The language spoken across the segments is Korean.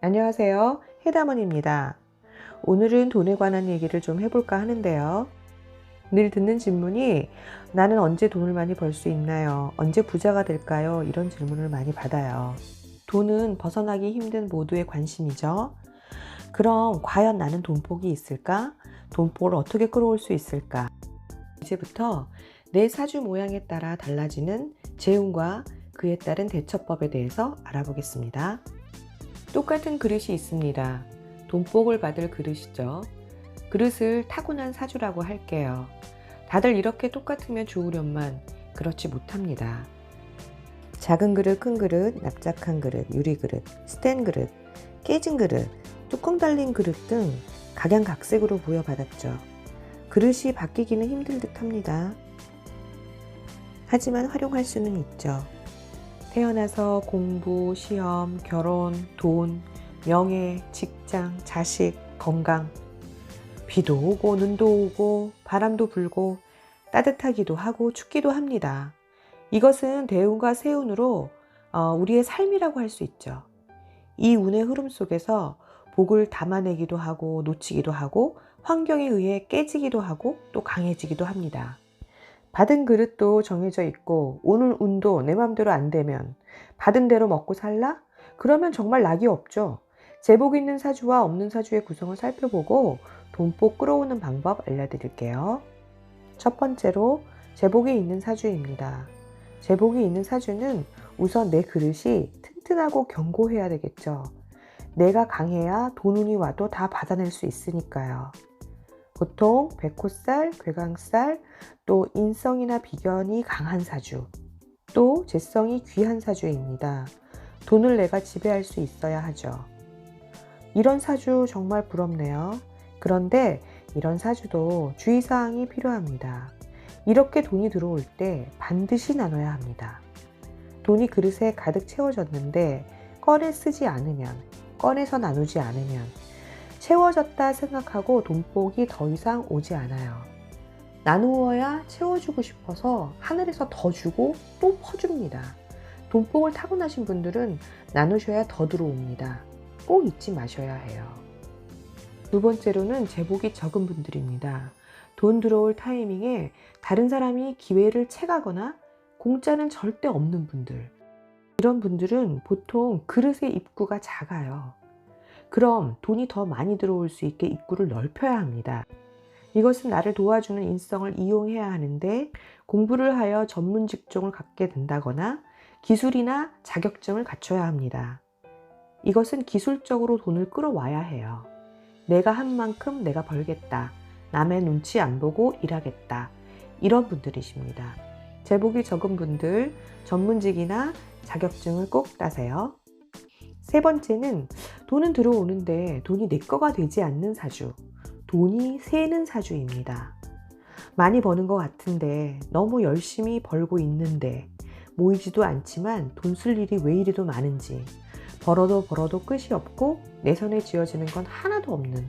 안녕하세요. 해담원입니다. 오늘은 돈에 관한 얘기를 좀 해볼까 하는데요. 늘 듣는 질문이 나는 언제 돈을 많이 벌 수 있나요? 언제 부자가 될까요? 이런 질문을 많이 받아요. 돈은 벗어나기 힘든 모두의 관심이죠. 그럼 과연 나는 돈복이 있을까? 돈복을 어떻게 끌어올 수 있을까? 이제부터 내 사주 모양에 따라 달라지는 재운과 그에 따른 대처법에 대해서 알아보겠습니다. 똑같은 그릇이 있습니다. 돈복을 받을 그릇이죠. 그릇을 타고난 사주라고 할게요. 다들 이렇게 똑같으면 좋으련만 그렇지 못합니다. 작은 그릇, 큰 그릇, 납작한 그릇, 유리 그릇, 스텐 그릇, 깨진 그릇, 뚜껑 달린 그릇 등 각양각색으로 부여받았죠. 그릇이 바뀌기는 힘들 듯 합니다. 하지만 활용할 수는 있죠. 태어나서 공부, 시험, 결혼, 돈, 명예, 직장, 자식, 건강, 비도 오고 눈도 오고 바람도 불고 따뜻하기도 하고 춥기도 합니다. 이것은 대운과 세운으로 우리의 삶이라고 할 수 있죠. 이 운의 흐름 속에서 복을 담아내기도 하고 놓치기도 하고 환경에 의해 깨지기도 하고 또 강해지기도 합니다. 받은 그릇도 정해져 있고 오늘 운도 내 맘대로 안 되면 받은 대로 먹고 살라? 그러면 정말 낙이 없죠. 제복 있는 사주와 없는 사주의 구성을 살펴보고 돈복 끌어오는 방법 알려드릴게요. 첫 번째로 제복이 있는 사주입니다. 제복이 있는 사주는 우선 내 그릇이 튼튼하고 견고해야 되겠죠. 내가 강해야 돈 운이 와도 다 받아낼 수 있으니까요. 보통 백호살, 괴강살, 또 인성이나 비견이 강한 사주, 또 재성이 귀한 사주입니다. 돈을 내가 지배할 수 있어야 하죠. 이런 사주 정말 부럽네요. 그런데 이런 사주도 주의사항이 필요합니다. 이렇게 돈이 들어올 때 반드시 나눠야 합니다. 돈이 그릇에 가득 채워졌는데 꺼내 쓰지 않으면, 꺼내서 나누지 않으면 채워졌다 생각하고 돈복이 더 이상 오지 않아요. 나누어야 채워주고 싶어서 하늘에서 더 주고 또 퍼줍니다. 돈복을 타고나신 분들은 나누셔야 더 들어옵니다. 꼭 잊지 마셔야 해요. 두 번째로는 제복이 적은 분들입니다. 돈 들어올 타이밍에 다른 사람이 기회를 채가거나 공짜는 절대 없는 분들. 이런 분들은 보통 그릇의 입구가 작아요. 그럼 돈이 더 많이 들어올 수 있게 입구를 넓혀야 합니다. 이것은 나를 도와주는 인성을 이용해야 하는데 공부를 하여 전문 직종을 갖게 된다거나 기술이나 자격증을 갖춰야 합니다. 이것은 기술적으로 돈을 끌어와야 해요. 내가 한 만큼 내가 벌겠다. 남의 눈치 안 보고 일하겠다. 이런 분들이십니다. 제복이 적은 분들 전문직이나 자격증을 꼭 따세요. 세 번째는 돈은 들어오는데 돈이 내 거가 되지 않는 사주, 돈이 새는 사주입니다. 많이 버는 것 같은데 너무 열심히 벌고 있는데 모이지도 않지만 돈 쓸 일이 왜 이리도 많은지 벌어도 끝이 없고 내 손에 쥐어지는 건 하나도 없는,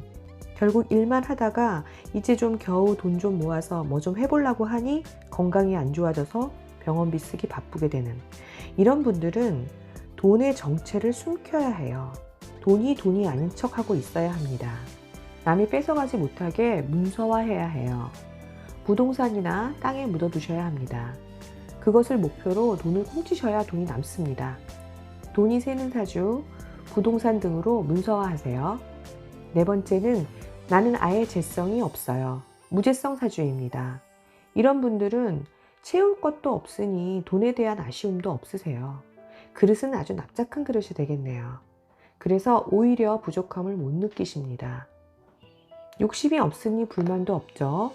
결국 일만 하다가 이제 좀 겨우 돈 좀 모아서 뭐 좀 해보려고 하니 건강이 안 좋아져서 병원비 쓰기 바쁘게 되는 이런 분들은 돈의 정체를 숨겨야 해요. 돈이 아닌 척하고 있어야 합니다. 남이 뺏어가지 못하게 문서화해야 해요. 부동산이나 땅에 묻어두셔야 합니다. 그것을 목표로 돈을 훔치셔야 돈이 남습니다. 돈이 새는 사주, 부동산 등으로 문서화하세요. 네 번째는 나는 아예 재성이 없어요. 무재성 사주입니다. 이런 분들은 채울 것도 없으니 돈에 대한 아쉬움도 없으세요. 그릇은 아주 납작한 그릇이 되겠네요. 그래서 오히려 부족함을 못 느끼십니다. 욕심이 없으니 불만도 없죠.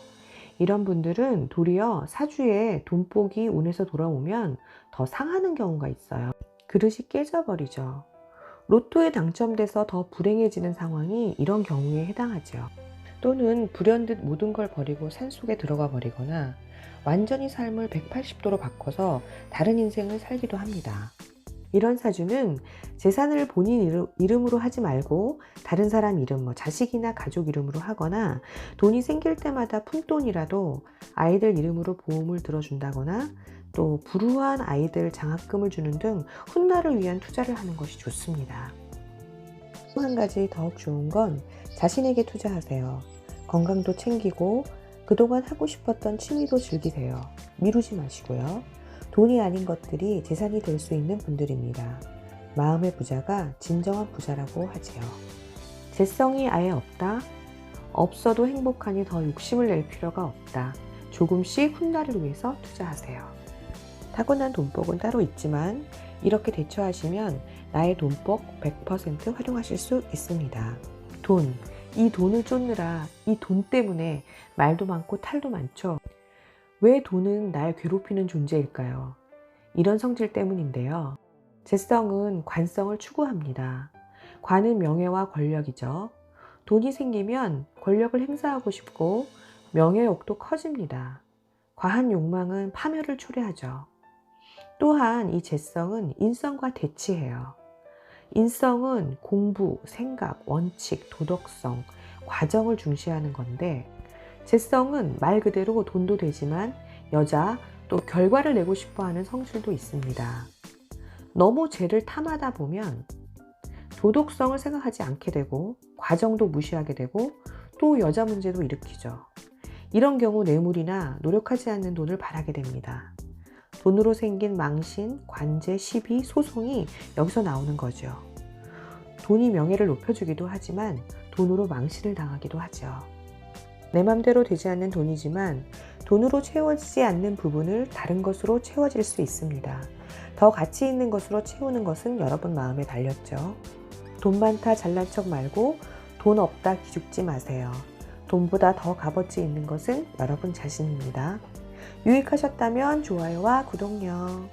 이런 분들은 도리어 사주에 돈복이 운에서 돌아오면 더 상하는 경우가 있어요. 그릇이 깨져버리죠. 로또에 당첨돼서 더 불행해지는 상황이 이런 경우에 해당하죠. 또는 불현듯 모든 걸 버리고 산속에 들어가 버리거나 완전히 삶을 180도로 바꿔서 다른 인생을 살기도 합니다. 이런 사주는 재산을 본인 이름으로 하지 말고 다른 사람 이름, 자식이나 가족 이름으로 하거나 돈이 생길 때마다 푼돈이라도 아이들 이름으로 보험을 들어준다거나 또 불우한 아이들 장학금을 주는 등 훗날을 위한 투자를 하는 것이 좋습니다. 한 가지 더욱 좋은 건 자신에게 투자하세요. 건강도 챙기고 그동안 하고 싶었던 취미도 즐기세요. 미루지 마시고요. 돈이 아닌 것들이 재산이 될 수 있는 분들입니다. 마음의 부자가 진정한 부자라고 하지요. 재성이 아예 없다? 없어도 행복하니 더 욕심을 낼 필요가 없다. 조금씩 훗날을 위해서 투자하세요. 타고난 돈복은 따로 있지만 이렇게 대처하시면 나의 돈복 100% 활용하실 수 있습니다. 돈, 이 돈을 쫓느라 이 돈 때문에 말도 많고 탈도 많죠. 왜 돈은 날 괴롭히는 존재일까요? 이런 성질 때문인데요. 재성은 관성을 추구합니다. 관은 명예와 권력이죠. 돈이 생기면 권력을 행사하고 싶고 명예욕도 커집니다. 과한 욕망은 파멸을 초래하죠. 또한 이 재성은 인성과 대치해요. 인성은 공부, 생각, 원칙, 도덕성, 과정을 중시하는 건데 재성은 말 그대로 돈도 되지만 여자 또 결과를 내고 싶어하는 성질도 있습니다. 너무 죄를 탐하다 보면 도덕성을 생각하지 않게 되고 과정도 무시하게 되고 또 여자 문제도 일으키죠. 이런 경우 뇌물이나 노력하지 않는 돈을 바라게 됩니다. 돈으로 생긴 망신, 관제, 시비, 소송이 여기서 나오는 거죠. 돈이 명예를 높여주기도 하지만 돈으로 망신을 당하기도 하죠. 내 맘대로 되지 않는 돈이지만 돈으로 채워지지 않는 부분을 다른 것으로 채워질 수 있습니다. 더 가치 있는 것으로 채우는 것은 여러분 마음에 달렸죠. 돈 많다 잘난 척 말고 돈 없다 기죽지 마세요. 돈보다 더 값어치 있는 것은 여러분 자신입니다. 유익하셨다면 좋아요와 구독요.